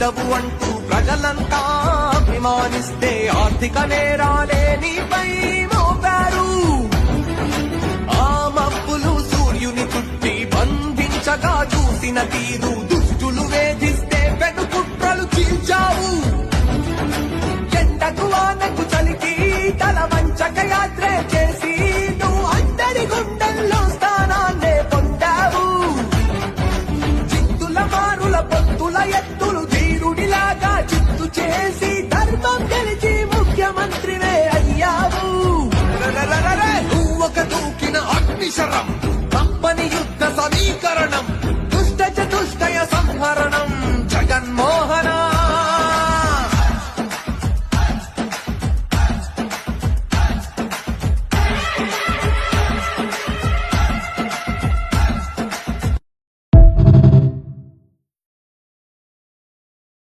ఉండవు అంటూ ప్రజలంతా అభిమానిస్తే ఆర్థిక నేరాలే నీపై మోపారు. ఆ మబ్బులు సూర్యుని చుట్టి బంధించగా చూసిన తీరు, దుష్టులు వేధిస్తే వెనుకుట్రలు చీల్చావు. ఎండకు వానకు చలికి తల వంచక యాత్రే చేసి నువ్వు అందరి గుండెల్లో స్థానాన్నే పొందావు. చిత్తుల మారుల పొత్తుల ఎత్తులు ధీరుడిలాగా చిత్తు చేసి ధర్మం గెలిచి ముఖ్యమంత్రివే అయ్యావు. నువ్వొక దూకిన అగ్నిశరం,